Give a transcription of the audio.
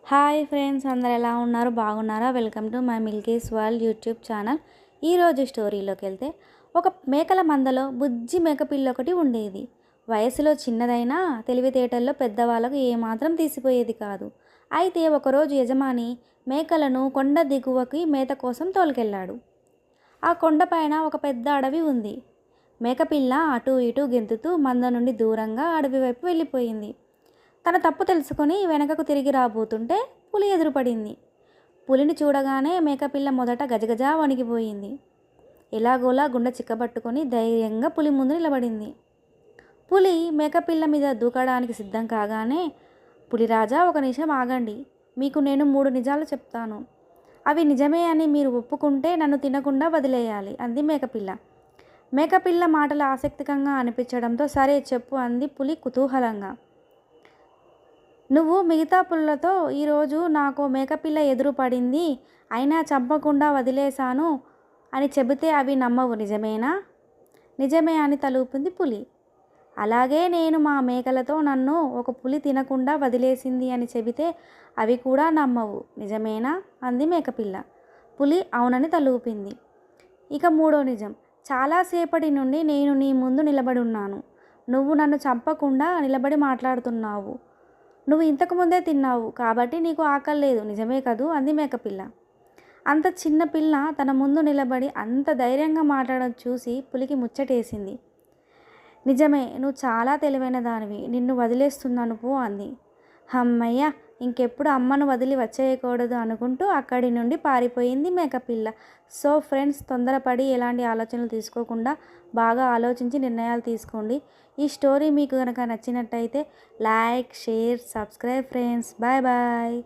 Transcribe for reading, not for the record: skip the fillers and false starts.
Hi friends, అందరు ఎలా ఉన్నారు? బాగున్నారా? Welcome to my Milky's world YouTube channel. ఈరోజు స్టోరీలోకి వెళ్తే, ఒక మేకల మందలో బుజ్జి మేకపిల్ల ఒకటి ఉండేది. వయసులో చిన్నదైనా తెలివితేటల్లో పెద్దవాళ్ళకు ఏమాత్రం తీసిపోయేది కాదు. అయితే ఒకరోజు యజమాని మేకలను కొండ దిగువకి మేత కోసం తోలుకెళ్ళాడు. ఆ కొండపైన ఒక పెద్ద అడవి ఉంది. మేకపిల్ల అటూ ఇటూ గెంతుతూ మంద నుండి దూరంగా అడవి వైపు వెళ్ళిపోయింది. తన తప్పు తెలుసుకొని వెనకకు తిరిగి రాబోతుంటే పులి ఎదురుపడింది. పులిని చూడగానే మేకపిల్ల మొదట గజగజా వణికిపోయింది. ఎలాగోలా గుండె చిక్కబట్టుకొని ధైర్యంగా పులి ముందు నిలబడింది. పులి మేకపిల్ల మీద దూకడానికి సిద్ధం కాగానే, పులిరాజా, ఒక నిమిషం ఆగండి. మీకు నేను 3 నిజాలు చెప్తాను. అవి నిజమే అని మీరు ఒప్పుకుంటే నన్ను తినకుండా వదిలేయాలి అంది మేకపిల్ల. మేకపిల్ల మాటలు ఆసక్తికంగా అనిపించడంతో సరే చెప్పు అంది పులి కుతూహలంగా. నువ్వు మిగతా పుల్లతో ఈరోజు నాకు మేకపిల్ల ఎదురు పడింది, అయినా చంపకుండా వదిలేశాను అని చెబితే అవి నమ్మవు, నిజమేనా? నిజమే అని తలూపింది పులి. అలాగే నేను మా మేకలతో నన్ను ఒక పులి తినకుండా వదిలేసింది అని చెబితే అవి కూడా నమ్మవు, నిజమేనా అంది మేకపిల్ల. పులి అవునని తలూపింది. ఇక 3వ నిజం. చాలాసేపటి నుండి నేను నీ ముందు నిలబడి ఉన్నాను. నువ్వు నన్ను చంపకుండా నిలబడి మాట్లాడుతున్నావు. నువ్వు ఇంతకుముందే తిన్నావు కాబట్టి నీకు ఆకలి లేదు, నిజమే కదూ అంది మేకపిల్ల. అంత చిన్న పిల్ల తన ముందు నిలబడి అంత ధైర్యంగా మాట్లాడడం చూసి పులికి ముచ్చటేసింది. నిజమే, నువ్వు చాలా తెలివైన దానివి, నిన్ను వదిలేస్తున్నాను పో అంది. హమ్మయ్య, ఇంకెప్పుడు అమ్మను వదిలి వచ్చేయకూడదు అనుకుంటూ అక్కడి నుండి పారిపోయింది మేకపిల్ల. సో ఫ్రెండ్స్, తొందరపడి ఎలాంటి ఆలోచనలు తీసుకోకుండా బాగా ఆలోచించి నిర్ణయాలు తీసుకోండి. ఈ స్టోరీ మీకు కనుక నచ్చినట్టయితే like, share, subscribe friends. Bye bye.